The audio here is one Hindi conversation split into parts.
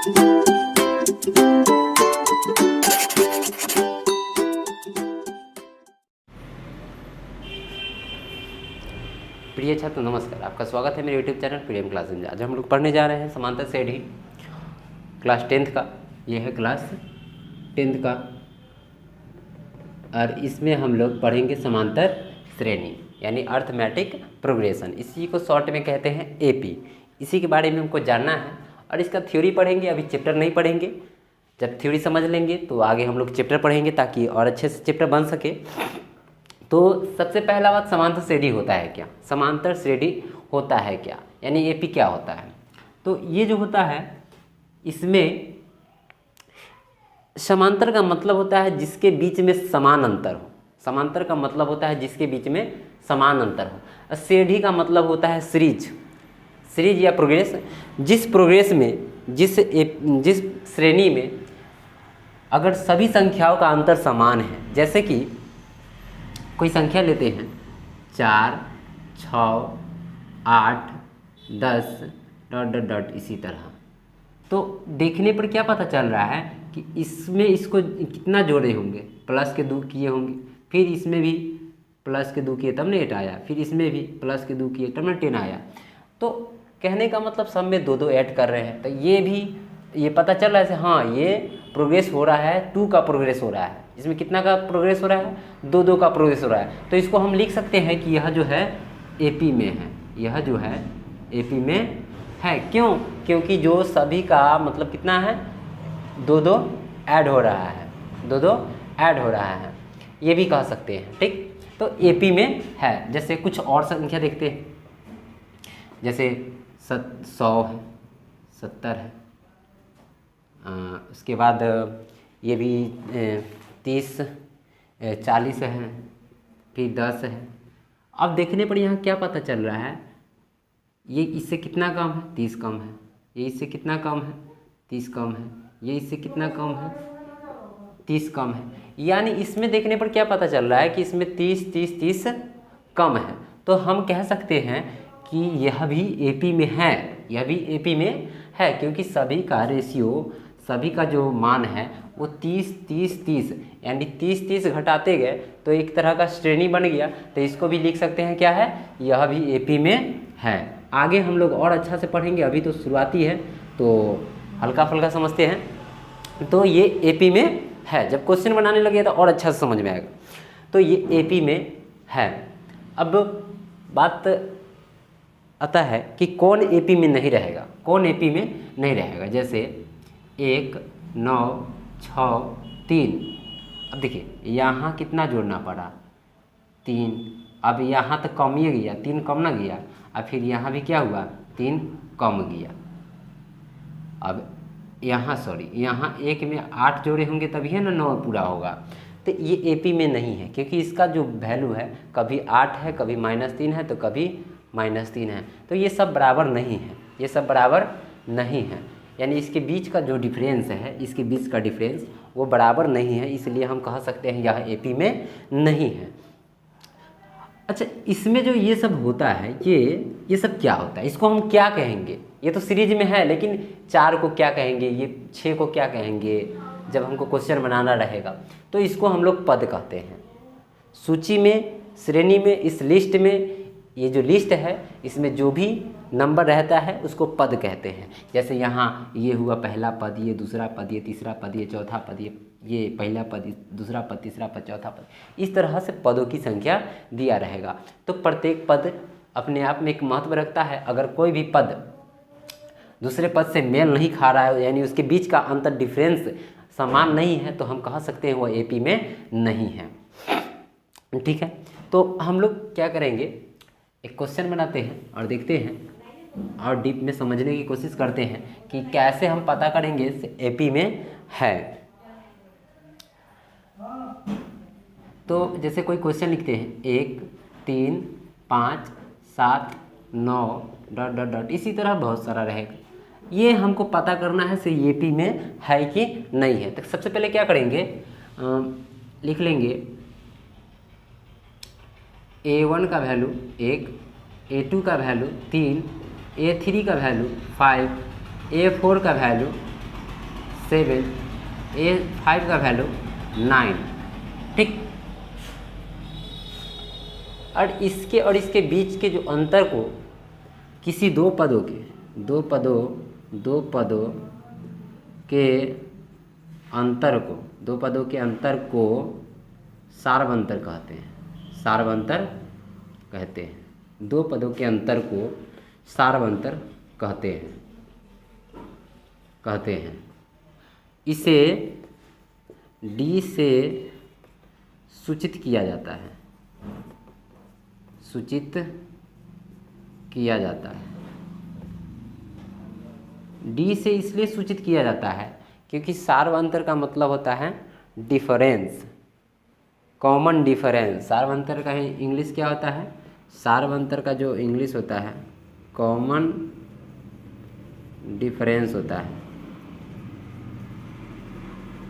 प्रिय छात्र नमस्कार, आपका स्वागत है मेरे यूट्यूब चैनल पीडीएम क्लास में। आज हम लोग पढ़ने जा रहे हैं समांतर श्रेणी क्लास 10th का। यह है क्लास 10th का और इसमें हम लोग पढ़ेंगे समांतर श्रेणी यानी अर्थमेटिक प्रोग्रेशन। इसी को शॉर्ट में कहते हैं एपी। इसी के बारे में हमको जानना है और इसका थ्योरी पढ़ेंगे। अभी चैप्टर नहीं पढ़ेंगे, जब थ्योरी समझ लेंगे तो आगे हम लोग चैप्टर पढ़ेंगे ताकि और अच्छे से चैप्टर बन सके। तो सबसे पहला बात, समांतर श्रेणी होता है क्या? समांतर श्रेणी होता है क्या यानी एपी क्या होता है? तो ये जो होता है इसमें समांतर का मतलब होता है जिसके बीच में समान अंतर हो। समांतर का मतलब होता है जिसके बीच में समान अंतर हो। श्रेणी का मतलब होता है सीरीज, सीरीज या प्रोग्रेस। जिस प्रोग्रेस में जिस श्रेणी में अगर सभी संख्याओं का अंतर समान है, जैसे कि कोई संख्या लेते हैं 4, 6, 8, 10 ... इसी तरह, तो देखने पर क्या पता चल रहा है कि इसमें इसको कितना जोड़े होंगे, प्लस के 2 किए होंगे, फिर इसमें भी प्लस के 2 किए तब ने 8 आया, फिर इसमें भी प्लस के 2 किए तब ने 10 आया। तो कहने का मतलब सब में 2 ऐड कर रहे हैं। तो ये पता चल रहा है हाँ ये प्रोग्रेस हो रहा है, 2 का प्रोग्रेस हो रहा है। इसमें कितना का प्रोग्रेस हो रहा है? 2 का प्रोग्रेस हो रहा है। तो इसको हम लिख सकते हैं कि यह जो है एपी में है, यह जो है एपी में है। क्यों? क्योंकि जो सभी का मतलब कितना है, 2 ऐड हो रहा है, 2 ऐड हो रहा है, ये भी कह सकते हैं। ठीक, तो एपी में है। जैसे कुछ और संख्या देखते हैं, जैसे 100 है, 70 है, उसके बाद ये भी 30, 40 है, फिर 10 है। अब देखने पर यहाँ क्या पता चल रहा है, ये इससे कितना कम है, 30 कम है, ये इससे कितना कम है, 30 कम है, ये इससे कितना कम है, 30 कम है। यानी इसमें देखने पर क्या पता चल रहा है कि इसमें 30 कम है। तो हम कह सकते हैं कि यह भी एपी में है, यह भी एपी में है, क्योंकि सभी का रेशियो, सभी का जो मान है वो 30 यानी 30 घटाते गए तो एक तरह का श्रेणी बन गया। तो इसको भी लिख सकते हैं क्या है, यह भी एपी में है। आगे हम लोग और अच्छा से पढ़ेंगे, अभी तो शुरुआती है तो हल्का फुल्का समझते हैं। तो ये एपी में है, जब क्वेश्चन बनाने लगे तो और अच्छा से समझ में आएगा। तो ये एपी में है। अब बात आता है कि कौन एपी में नहीं रहेगा, कौन एपी में नहीं रहेगा। जैसे 1, 9, 6, 3। अब देखिए यहाँ कितना जोड़ना पड़ा, 3। अब यहाँ तक कम ही गया, 3 कम ना गया, और फिर यहाँ भी क्या हुआ, 3 कम गया। अब यहाँ यहाँ 1 में 8 जोड़े होंगे तभी है ना 9 पूरा होगा। तो ये एपी में नहीं है, क्योंकि इसका जो वैल्यू है कभी 8 है, कभी -3 है, तो कभी -3 है। तो ये सब बराबर नहीं है, ये सब बराबर नहीं है। यानी इसके बीच का जो डिफरेंस है, इसके बीच का डिफरेंस वो बराबर नहीं है, इसलिए हम कह सकते हैं यह एपी में नहीं है। अच्छा, इसमें जो ये सब होता है, ये सब क्या होता है, इसको हम क्या कहेंगे? ये तो सीरीज में है, लेकिन 4 को क्या कहेंगे, ये 6 को क्या कहेंगे जब हमको क्वेश्चन बनाना रहेगा? तो इसको हम लोग पद कहते हैं। सूची में, श्रेणी में, इस लिस्ट में, ये जो लिस्ट है इसमें जो भी नंबर रहता है उसको पद कहते हैं। जैसे यहाँ ये हुआ पहला पद, ये दूसरा पद, ये तीसरा पद, ये चौथा पद, ये पहला पद, दूसरा पद, तीसरा पद, चौथा पद, इस तरह से पदों की संख्या दिया रहेगा। तो प्रत्येक पद अपने आप में एक महत्व रखता है। अगर कोई भी पद दूसरे पद से मेल नहीं खा रहा है, यानी उसके बीच का अंतर, डिफरेंस समान नहीं है, तो हम कह सकते हैं वो एपी में नहीं है। ठीक है, तो हम लोग क्या करेंगे, एक क्वेश्चन बनाते हैं और देखते हैं और डीप में समझने की कोशिश करते हैं कि कैसे हम पता करेंगे एपी में है। तो जैसे कोई क्वेश्चन लिखते हैं 1, 3, 5, 7, 9 ... इसी तरह बहुत सारा रहेगा। ये हमको पता करना है से एपी में है कि नहीं है। तो सबसे पहले क्या करेंगे, लिख लेंगे A1 का वैल्यू 1, A2 का वैल्यू 3, A3 का वैल्यू 5, A4 का वैल्यू 7, A5 का वैल्यू 9। ठीक, और इसके बीच के जो अंतर को किसी दो पदों के अंतर को सार्वंतर कहते हैं। सार्वंतर कहते हैं, दो पदों के अंतर को सार्वंतर कहते हैं। इसे D से सूचित किया जाता है। D से इसलिए सूचित किया जाता है क्योंकि सार्वंतर का मतलब होता है डिफरेंस, कॉमन डिफरेंस। सार्वंतर का इंग्लिश क्या होता है? सार्वंतर का जो इंग्लिश होता है कॉमन डिफरेंस होता है,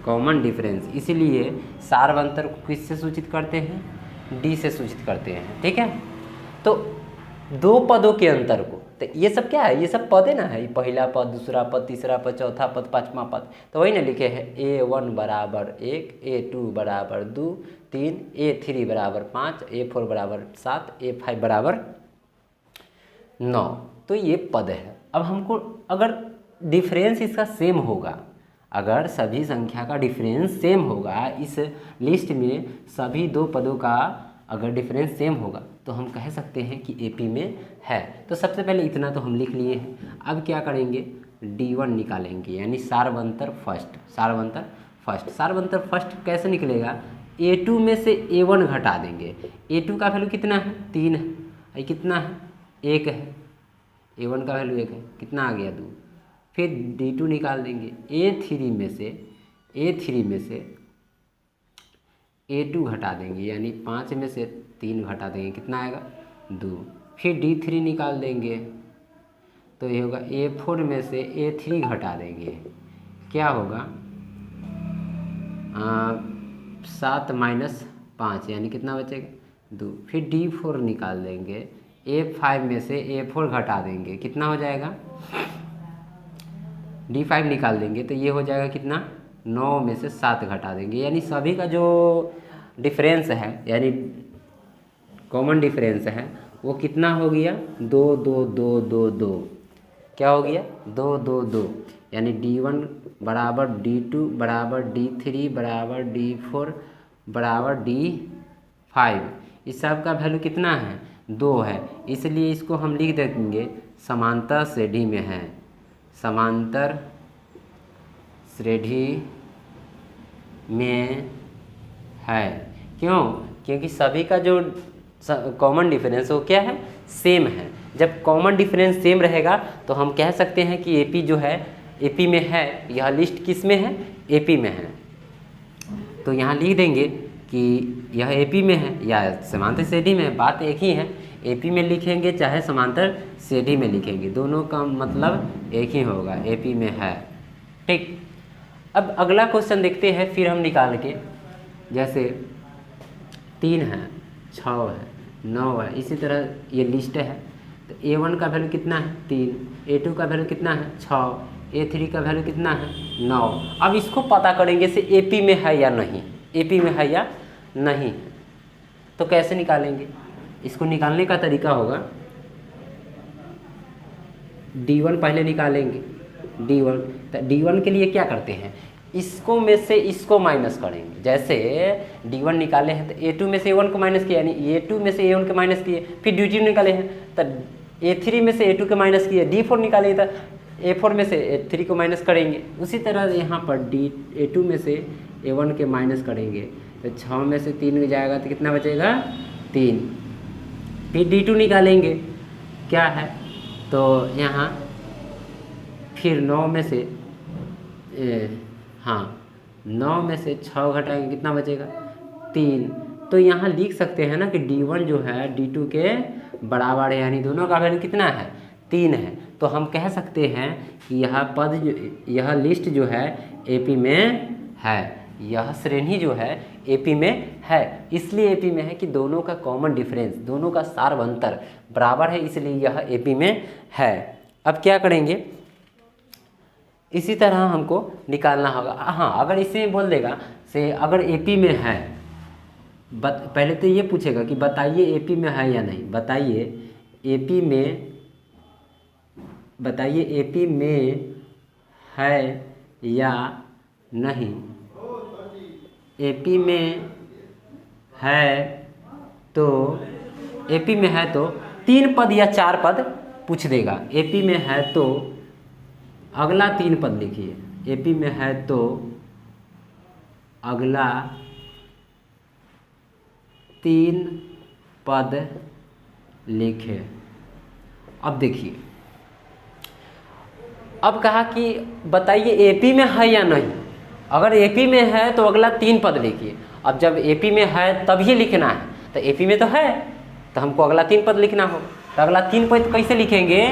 कॉमन डिफरेंस। इसीलिए सार्वंतर को किससे सूचित करते हैं? D से सूचित करते हैं। ठीक है, तो दो पदों के अंतर को, तो ये सब क्या है? ये सब पद है ना, है पहला पद, दूसरा पद, तीसरा पद, चौथा पद, पांचवा पद। तो वही ना लिखे हैं A1 बराबर 1, A2 बराबर 2, 3, A3 बराबर 5, A4 बराबर 7, A5 बराबर 9। तो ये पद है। अब हमको अगर डिफरेंस इसका सेम होगा, अगर सभी संख्या का डिफरेंस सेम होगा, इस लिस्ट में सभी दो पदों का अगर डिफरेंस सेम होगा तो हम कह सकते हैं कि AP में है। तो सबसे पहले इतना तो हम लिख लिए हैं। अब क्या करेंगे? D1 निकालेंगे, यानी सार्वंतर फर्स्ट। सार्वंतर फर्स्ट कैसे निकलेगा? A2 में से A1 घटा देंगे। A2 का वैल्यू कितना है? 3 है। ये कितना है? 1 है। A1 का वैल्यू 1 है, कितना आ गया? 2। फिर D2 निकाल देंगे। A3 में से A2 घटा देंगे, यानी 5 में से 3 घटा देंगे, कितना आएगा? 2। फिर D3 निकाल देंगे, तो ये होगा A4 में से A3 घटा देंगे, क्या होगा? 7 माइनस 5, यानी कितना बचेगा? 2। फिर D4 निकाल देंगे, A5 में से A4 घटा देंगे, कितना हो जाएगा? D5 निकाल देंगे तो ये हो जाएगा कितना? 9 में से 7 घटा देंगे, यानी सभी का जो डिफरेंस है, यानी कॉमन डिफरेंस है, वो कितना हो गया? 2 2 2 2 2। क्या हो गया? 2 2 2, यानी D1 बराबर D2 बराबर D3 बराबर D4 बराबर D5। इस सब का वैल्यू कितना है? 2 है। इसलिए इसको हम लिख देंगे समांतर श्रेणी में है। समांतर श्रेणी में है। क्यों? क्योंकि सभी का जो कॉमन डिफरेंस वो क्या है? सेम है। जब कॉमन डिफरेंस सेम रहेगा तो हम कह सकते हैं कि AP जो है AP में है। यह लिस्ट किस में है? AP में है। तो यहाँ लिख देंगे कि यह AP में है या समांतर श्रेणी में है, बात एक ही है। AP में लिखेंगे चाहे समांतर श्रेणी में लिखेंगे, दोनों का मतलब एक ही होगा, AP में है। ठीक, अब अगला क्वेश्चन देखते हैं फिर हम निकाल के। जैसे 3 है, 6 है, 9 है, इसी तरह ये लिस्ट है। तो A1 का वैल्यू कितना है? 3। A2 का वैल्यू कितना है? 6। A3 का वैल्यू कितना है? 9। अब इसको पता करेंगे से AP में है या नहीं, AP में है या नहीं। तो कैसे निकालेंगे? इसको निकालने का तरीका होगा, D1 पहले निकालेंगे। D1, तो D1 के लिए क्या करते हैं? इसको में से इसको माइनस करेंगे। जैसे D1 निकाले हैं तो A2 में से A1 को माइनस किया, यानी A2 में से A1 को माइनस किए। फिर D2 निकाले हैं तो A3 में से A2 को माइनस किए। D4 निकाले तो A4 में से A3 को माइनस करेंगे। उसी तरह यहाँ पर A2 में से A1 के माइनस करेंगे तो 6 में से 3 जाएगा तो कितना बचेगा? 3। फिर D2 निकालेंगे, क्या है? तो यहाँ फिर 9 में से 9 में से 6 घटाएंगे, कितना बचेगा? 3। तो यहाँ लिख सकते हैं ना कि D1 जो है D2 के बराबर है, यानी दोनों का वैल्यू कितना है? 3 है। तो हम कह सकते हैं कि यह लिस्ट जो है AP में है, यह श्रेणी जो है AP में है। इसलिए AP में है कि दोनों का कॉमन डिफरेंस, दोनों का सार्वंतर बराबर है, इसलिए यह AP में है। अब क्या करेंगे? इसी तरह हमको निकालना होगा। हाँ, अगर इसे बोल देगा से अगर एपी में है, पहले तो ये पूछेगा कि बताइए एपी में है या नहीं, बताइए एपी में है या नहीं। एपी में है तो 3 पद या 4 पद पूछ देगा। एपी में है तो अगला 3 पद लिखिए। एपी में है तो अगला 3 पद लिखे। अब देखिए, अब कहा कि बताइए एपी में है या नहीं। अगर एपी में है तो अगला 3 पद लिखिए। अब जब एपी में है तभी लिखना है, तो एपी में तो है तो हमको अगला 3 पद लिखना हो। तो अगला 3 पद कैसे लिखेंगे,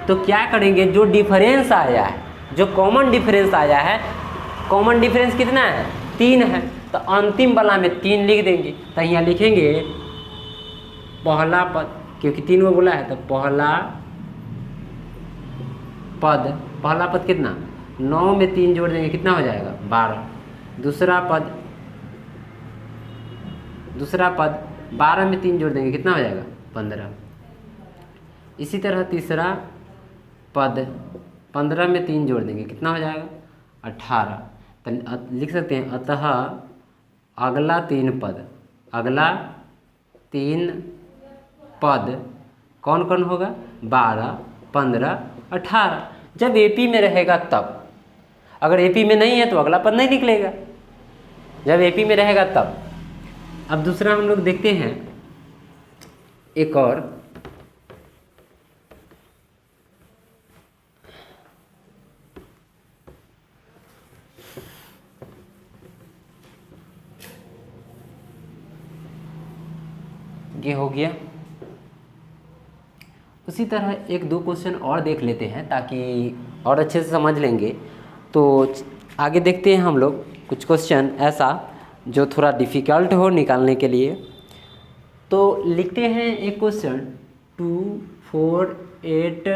तो क्या करेंगे, जो डिफरेंस आया है, जो कॉमन डिफरेंस आया है, कॉमन डिफरेंस कितना है, 3 है, तो अंतिम वाला में 3 लिख देंगे। तो यहाँ लिखेंगे पहला पद, क्योंकि 3 वो बोला है, तो पहला पद कितना, 9 में 3 जोड़ देंगे कितना हो जाएगा, 12। दूसरा पद 12 में 3 जोड़ देंगे कितना हो जाएगा, 15। इसी तरह तीसरा पद 15 में 3 जोड़ देंगे कितना हो जाएगा, 18। तो लिख सकते हैं अतः अगला 3 पद कौन कौन होगा, 12, 15, 18। जब एपी में रहेगा तब। अगर एपी में नहीं है तो अगला पद नहीं निकलेगा, जब एपी में रहेगा तब। अब दूसरा हम लोग देखते हैं एक और, ये हो गया। उसी तरह 1-2 क्वेश्चन और देख लेते हैं ताकि और अच्छे से समझ लेंगे। तो आगे देखते हैं हम लोग कुछ क्वेश्चन ऐसा जो थोड़ा डिफ़िकल्ट हो निकालने के लिए। तो लिखते हैं एक क्वेश्चन 2, 4, 8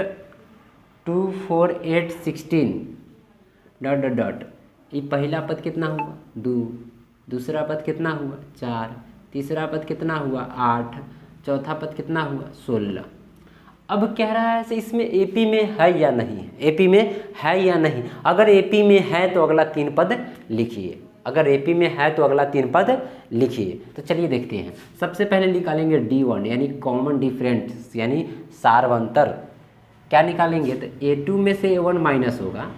16 ... ये पहला पद कितना हुआ, 2। दूसरा पद कितना हुआ, 4। तीसरा पद कितना हुआ, 8। चौथा पद कितना हुआ, 16। अब कह रहा है इसमें एपी में है या नहीं है, एपी में है या नहीं। अगर एपी में है तो अगला 3 पद लिखिए। अगर एपी में है तो अगला 3 पद लिखिए। तो चलिए देखते हैं। सबसे पहले निकालेंगे D1 यानी कॉमन डिफरेंस यानी सार्वंतर। क्या निकालेंगे, तो A2 में से A1 माइनस होगा,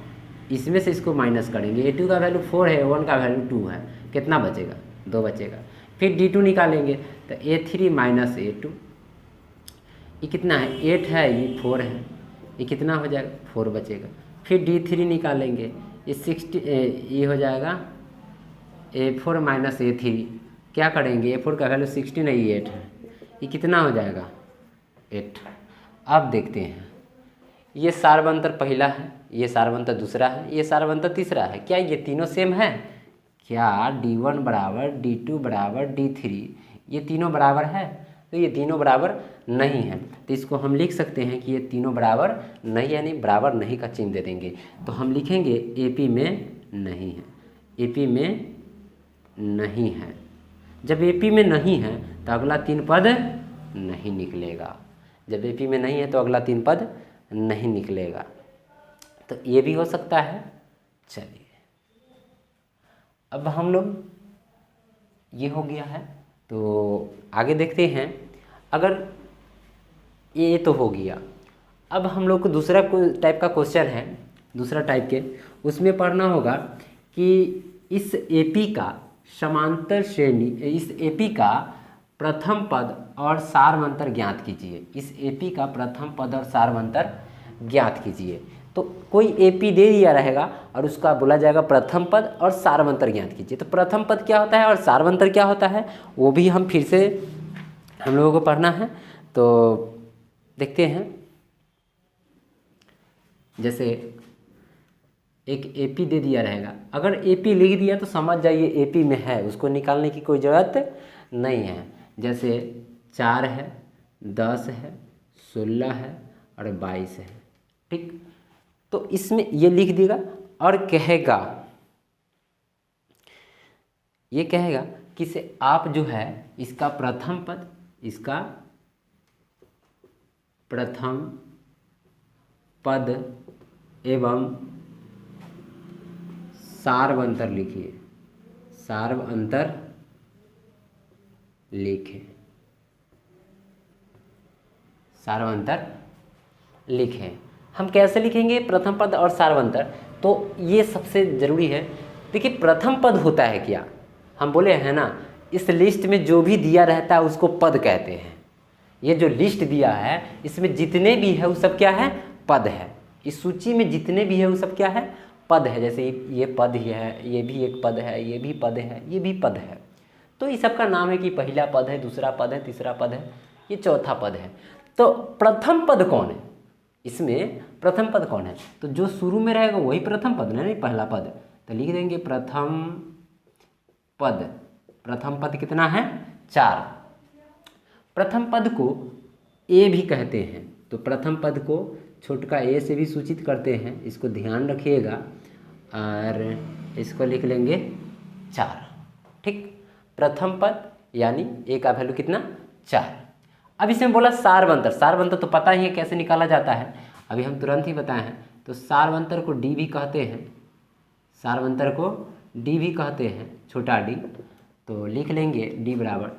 इसमें से इसको माइनस करेंगे। A2 का वैल्यू 4 है, A1 का वैल्यू 2 है, कितना बचेगा, 2 बचेगा। फिर D2 निकालेंगे तो A3 माइनस A2, ये कितना है, 8 है, ये 4 है, ये कितना हो जाएगा, 4 बचेगा। फिर D3 निकालेंगे, ये 60, ये हो जाएगा A4 माइनस A3। क्या करेंगे, A4 का वैल्यू 16 है, ये 8 है, ये कितना हो जाएगा, 8। अब देखते हैं, ये सार्वंतर पहला है, ये सार्वंतर दूसरा है, ये सार्वंतर तीसरा है। क्या ये तीनों सेम है, क्या D1 बराबर D2 बराबर D3 ये तीनों बराबर है, तो ये तीनों बराबर नहीं है। तो इसको हम लिख सकते हैं कि ये तीनों बराबर नहीं, यानी बराबर नहीं का चिन्ह दे देंगे। तो हम लिखेंगे एपी में नहीं है, एपी में नहीं है। जब एपी में नहीं है तो अगला 3 पद नहीं निकलेगा। जब एपी में नहीं है तो अगला 3 पद नहीं निकलेगा। तो ये भी हो सकता है। चलिए अब हम लोग, ये हो गया है, तो आगे देखते हैं। अगर ये तो हो गया, अब हम लोग को दूसरा टाइप का क्वेश्चन है, दूसरा टाइप के, उसमें पढ़ना होगा कि इस एपी का समांतर श्रेणी, इस एपी का प्रथम पद और सार्वंतर ज्ञात कीजिए। इस एपी का प्रथम पद और सार्वंतर ज्ञात कीजिए। तो कोई एपी दे दिया रहेगा और उसका बोला जाएगा प्रथम पद और सार्वंतर ज्ञात कीजिए। तो प्रथम पद क्या होता है और सार्वंतर क्या होता है, वो भी हम फिर से हम लोगों को पढ़ना है। तो देखते हैं, जैसे एक एपी दे दिया रहेगा, अगर एपी लिख दिया तो समझ जाइए एपी में है, उसको निकालने की कोई ज़रूरत नहीं है। जैसे 4 है, 10 है, 16 है और 22 है। ठीक, तो इसमें ये लिख देगा और कहेगा, ये कहेगा कि से आप जो है इसका प्रथम पद, इसका प्रथम पद एवं सार्वंतर लिखिए, सार्वंतर लिखे, सार्वंतर लिखें। हम कैसे लिखेंगे प्रथम पद और सार्वंतर, तो ये सबसे ज़रूरी है। देखिए प्रथम पद होता है क्या, हम बोले हैं ना, इस लिस्ट में जो भी दिया रहता है उसको पद कहते हैं। ये जो लिस्ट दिया है इसमें जितने भी है वो सब क्या है, पद है। इस सूची में जितने भी है वो सब क्या है, पद है। जैसे ये पद ही है, ये भी एक पद है, ये भी पद है, ये भी पद है। तो इस सब का नाम है कि पहला पद है, दूसरा पद है, तीसरा पद है, ये चौथा पद है। तो प्रथम पद कौन है, इसमें प्रथम पद कौन है, तो जो शुरू में रहेगा वही प्रथम पद है, नहीं पहला पद। तो लिख देंगे प्रथम पद। प्रथम पद कितना है, 4। प्रथम पद को ए भी कहते हैं, तो प्रथम पद को छोटका ए से भी सूचित करते हैं, इसको ध्यान रखिएगा। और इसको लिख लेंगे 4, ठीक। प्रथम पद यानी ए का वैल्यू कितना, 4। अब इसमें बोला सार्वंतर। सार्वंतर तो पता ही है कैसे निकाला जाता है, अभी हम तुरंत ही बताए हैं। तो सार्वंतर को डी भी कहते हैं, सार्वंतर को डी भी कहते हैं, छोटा डी। तो लिख लेंगे डी बराबर,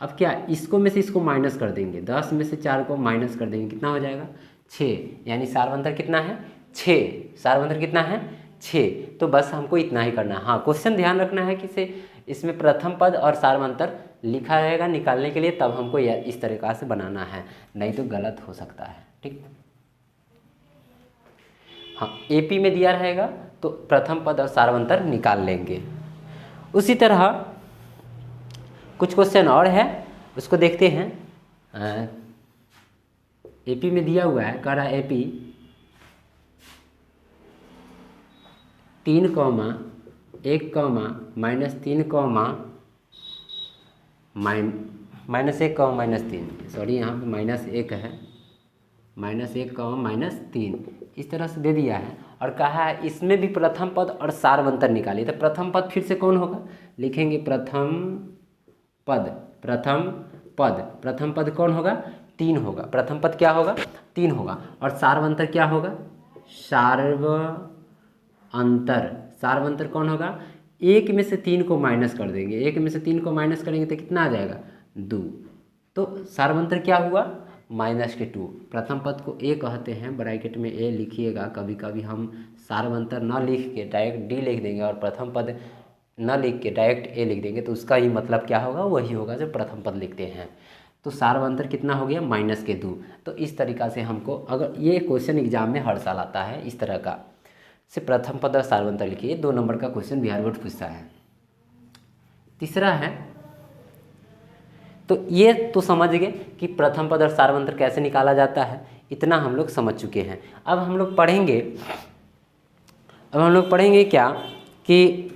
अब क्या इसको में से इसको माइनस कर देंगे, 10 में से 4 को माइनस कर देंगे, कितना हो जाएगा 6। यानी सार्वंतर कितना है, 6। सार्वंतर कितना है, 6। तो बस हमको इतना ही करना है। हाँ, क्वेश्चन ध्यान रखना है कि से इसमें प्रथम पद और सार्वंतर लिखा रहेगा निकालने के लिए, तब हमको इस तरीक़ा से बनाना है, नहीं तो गलत हो सकता है, ठीक। हाँ, एपी में दिया रहेगा तो प्रथम पद और सार्वंतर निकाल लेंगे। उसी तरह कुछ क्वेश्चन और है, उसको देखते हैं। एपी में दिया हुआ है, कह रहा है एपी 3, -1, -3, -1, सॉरी यहाँ पे -1 है, -1, -3 इस तरह से दे दिया है। और कहा है इसमें भी प्रथम पद और सार्वंतर निकालिए। तो प्रथम पद फिर से कौन होगा, लिखेंगे प्रथम पद। प्रथम पद, प्रथम पद कौन होगा, 3 होगा। प्रथम पद क्या होगा, 3 होगा। और सार्वंतर क्या होगा, सार्वंतर। सार्वंतर कौन होगा, 1 में से 3 को माइनस कर देंगे, 1 में से 3 को माइनस करेंगे तो कितना आ जाएगा, 2। तो सार्वंतर क्या हुआ, -2। प्रथम पद को ए कहते हैं, ब्रैकेट में ए लिखिएगा। कभी कभी हम सार्वंतर न लिख के डायरेक्ट डी लिख देंगे और प्रथम पद न लिख के डायरेक्ट ए लिख देंगे, तो उसका ही मतलब क्या होगा, वही होगा जो प्रथम पद लिखते हैं। तो सार्वंतर कितना हो गया, -2। तो इस तरीक़ा से हमको, अगर ये क्वेश्चन एग्जाम में हर साल आता है इस तरह का, से प्रथम पद और सार्वंतर लिखिए। 2 नंबर का क्वेश्चन बिहार बोर्ड पूछता है। तीसरा है, तो ये तो समझ गए कि प्रथम पद और सार्वंतर कैसे निकाला जाता है, इतना हम लोग समझ चुके हैं। अब हम लोग पढ़ेंगे क्या कि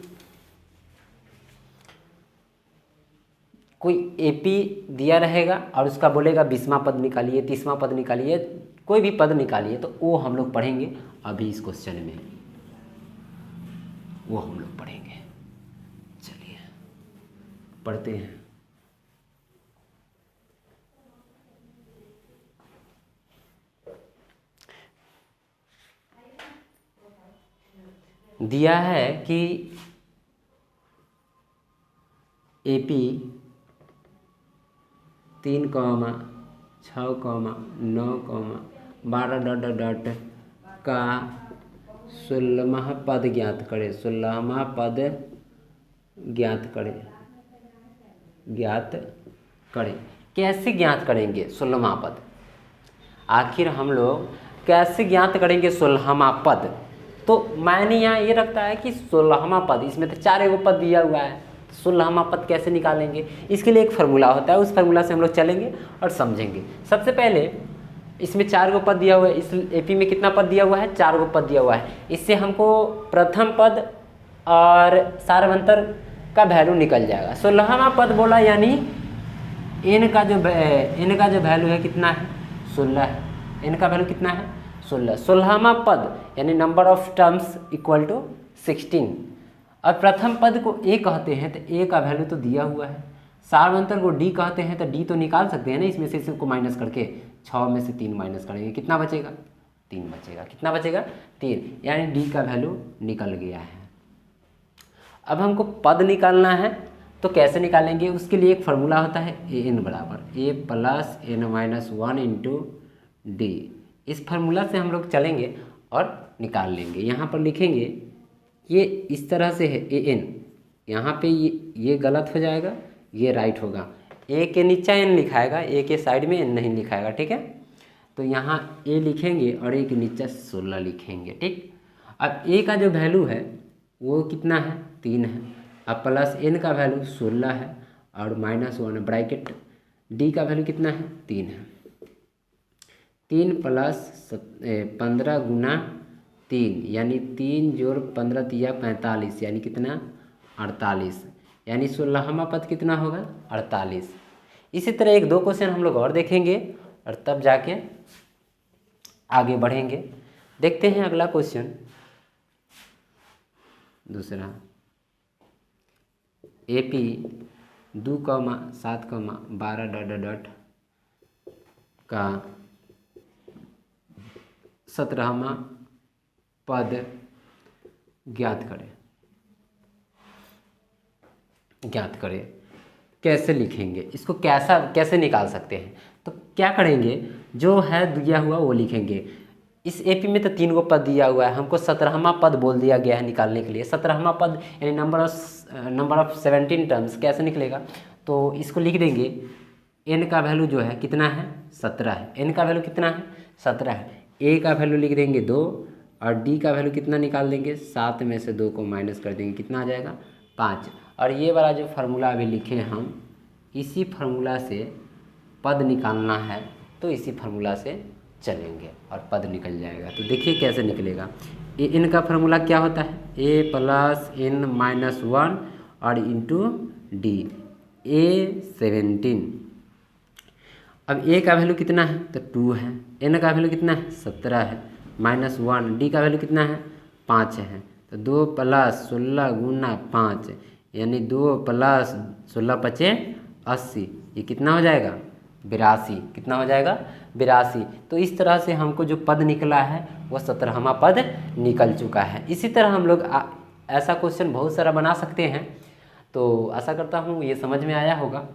कोई एपी दिया रहेगा और उसका बोलेगा 20वां पद निकालिए, 30वां पद निकालिए, कोई भी पद निकालिए, तो वो हम लोग पढ़ेंगे अभी इस क्वेश्चन में, वो हम लोग पढ़ेंगे। चलिए पढ़ते हैं। दिया है कि एपी 3, 6, 9, 12 का 16वां पद ज्ञात करें। 16वां पद ज्ञात करें। कैसे ज्ञात करेंगे 16वां पद, आखिर हम लोग कैसे ज्ञात करेंगे 16वां पद। तो मैंने यहाँ ये रखता है कि 16वां पद, इसमें तो 4 पद दिया हुआ है, 16वां पद कैसे निकालेंगे, इसके लिए एक फार्मूला होता है, उस फार्मूला से हम लोग चलेंगे और समझेंगे। सबसे पहले इसमें 4 पद दिया हुआ है, इस एपी में कितना पद दिया हुआ है, 4 पद दिया हुआ है। इससे हमको प्रथम पद और सार्वंतर का वैल्यू निकल जाएगा। 16वां पद बोला यानी एन का जो वैल्यू है कितना है, 16 है। एन का वैल्यू कितना है, 16, 16वां पद यानी number of terms equal to 16। और प्रथम पद को ए कहते हैं तो ए का वैल्यू तो दिया हुआ है। सार्वंतर को डी कहते हैं तो डी तो निकाल सकते हैं ना, इसमें से इसको माइनस करके 6 में से 3 माइनस करेंगे, कितना बचेगा? 3 बचेगा। कितना बचेगा? 3, यानी डी का वैल्यू निकल गया है। अब हमको पद निकालना है तो कैसे निकालेंगे? उसके लिए एक फार्मूला होता है ए एन बराबर A plus N minus 1 into D. इस फार्मूला से हम लोग चलेंगे और निकाल लेंगे। यहाँ पर लिखेंगे ये इस तरह से है ए एन, यहाँ पे ये गलत हो जाएगा, ये राइट होगा। ए के नीचे एन लिखाएगा, ए के साइड में एन नहीं लिखाएगा, ठीक है। तो यहाँ ए लिखेंगे और ए के नीचे 16 लिखेंगे, ठीक। अब ए का जो वैल्यू है वो कितना है? 3 है। अब प्लस एन का वैल्यू 16 है और माइनस 1 ब्रैकेट, डी का वैल्यू कितना है? 3 है। 3 प्लस 15 गुना 3 यानी 3 जोड़ 15 दिया 45 यानी कितना? 48, यानी 16वां पद कितना होगा? 48। इसी तरह 1-2 क्वेश्चन हम लोग और देखेंगे और तब जाके आगे बढ़ेंगे। देखते हैं अगला क्वेश्चन, दूसरा AP 2,7,12 का 17वां पद ज्ञात करें। कैसे लिखेंगे इसको? कैसे निकाल सकते हैं? तो क्या करेंगे, जो है दिया हुआ वो लिखेंगे। इस एपी में तो 3 गो पद दिया हुआ है, हमको 17वां पद बोल दिया गया है निकालने के लिए। 17वां पद यानी नंबर ऑफ 17 टर्म्स कैसे निकलेगा? तो इसको लिख देंगे, एन का वैल्यू जो है कितना है? 17 है। एन का वैल्यू कितना है? 17 है। ए का वैल्यू लिख देंगे 2 और डी का वैल्यू कितना निकाल देंगे? 7 में से 2 को माइनस कर देंगे, कितना आ जाएगा? 5। और ये वाला जो फार्मूला अभी लिखे हम, इसी फार्मूला से पद निकालना है तो इसी फार्मूला से चलेंगे और पद निकल जाएगा। तो देखिए कैसे निकलेगा। एन का फार्मूला क्या होता है? ए प्लस एन माइनस 1 और इंटू डी, ए 17। अब ए का वैल्यू कितना है? तो 2 है। एन का वैल्यू कितना है? 17 है माइनस 1। डी का वैल्यू कितना है? 5 है। तो 2 प्लस 16 गुना 5 यानी 2 प्लस 16 × 80, ये कितना हो जाएगा? 82। कितना हो जाएगा? 82। तो इस तरह से हमको जो पद निकला है वो 17वां पद निकल चुका है। इसी तरह हम लोग ऐसा क्वेश्चन बहुत सारा बना सकते हैं। तो आशा करता हूँ ये समझ में आया होगा।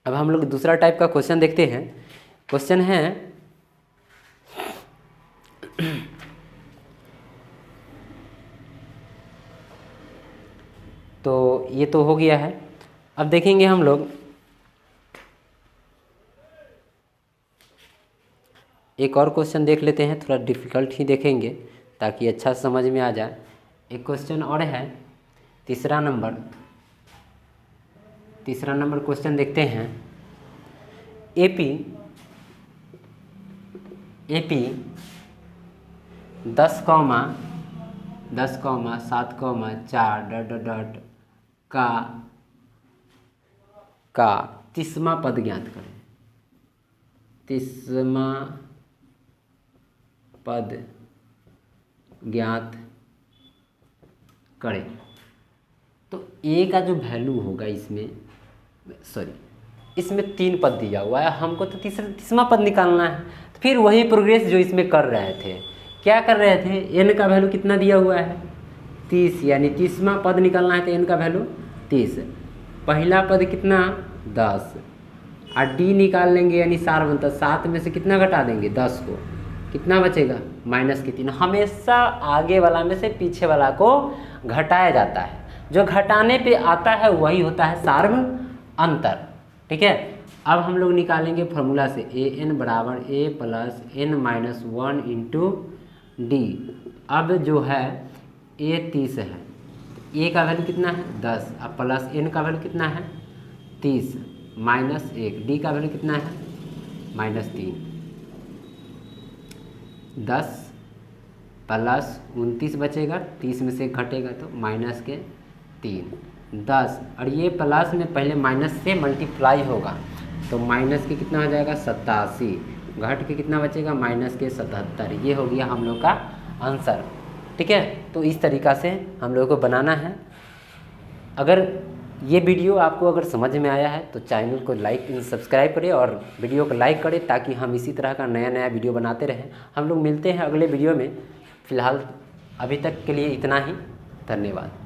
अब हम लोग दूसरा टाइप का क्वेश्चन देखते हैं। क्वेश्चन है तो ये तो हो गया है। अब देखेंगे हम लोग एक और क्वेश्चन देख लेते हैं, थोड़ा डिफ़िकल्ट ही देखेंगे ताकि अच्छा समझ में आ जाए। एक क्वेश्चन और है, तीसरा नंबर क्वेश्चन देखते हैं। एपी 10,7,4 का 30वां पद ज्ञात करें। 30वां पद ज्ञात करें। तो ए का जो वैल्यू होगा इसमें 3 पद दिया हुआ है, हमको तो 30वां पद निकालना है। तो फिर वही प्रोग्रेस जो इसमें कर रहे थे, क्या कर रहे थे? एन का वैल्यू कितना दिया हुआ है? 30, यानी 30वां पद निकालना है तो एन का वैल्यू 30। पहला पद कितना? 10 और डी निकाल लेंगे यानी सार्वंतर, 7 में से कितना घटा देंगे? 10 को, कितना बचेगा? -3। हमेशा आगे वाला में से पीछे वाला को घटाया जाता है, जो घटाने पे आता है वही होता है सार्वंतर, ठीक है। अब हम लोग निकालेंगे फार्मूला से ए एन बराबर A plus N minus 1 into D. अब जो है ए 30 है, ए का वैल्यू कितना है? 10। अब प्लस एन का वैल्यू कितना है? 30 माइनस 1, डी का वैल्यू कितना है? -3। 10 प्लस 29 बचेगा, 30 में से घटेगा तो -3। 10 और ये प्लस में पहले माइनस से मल्टीप्लाई होगा तो माइनस के कितना हो जाएगा? 87 घट के कितना बचेगा, माइनस के 77। ये हो गया हम लोग का आंसर। ठीक है, तो इस तरीक़ा से हम लोग को बनाना है। अगर ये वीडियो आपको अगर समझ में आया है तो चैनल को लाइक सब्सक्राइब करें और वीडियो को लाइक करें, ताकि हम इसी तरह का नया नया वीडियो बनाते रहें। हम लोग मिलते हैं अगले वीडियो में। फ़िलहाल अभी तक के लिए इतना ही। धन्यवाद।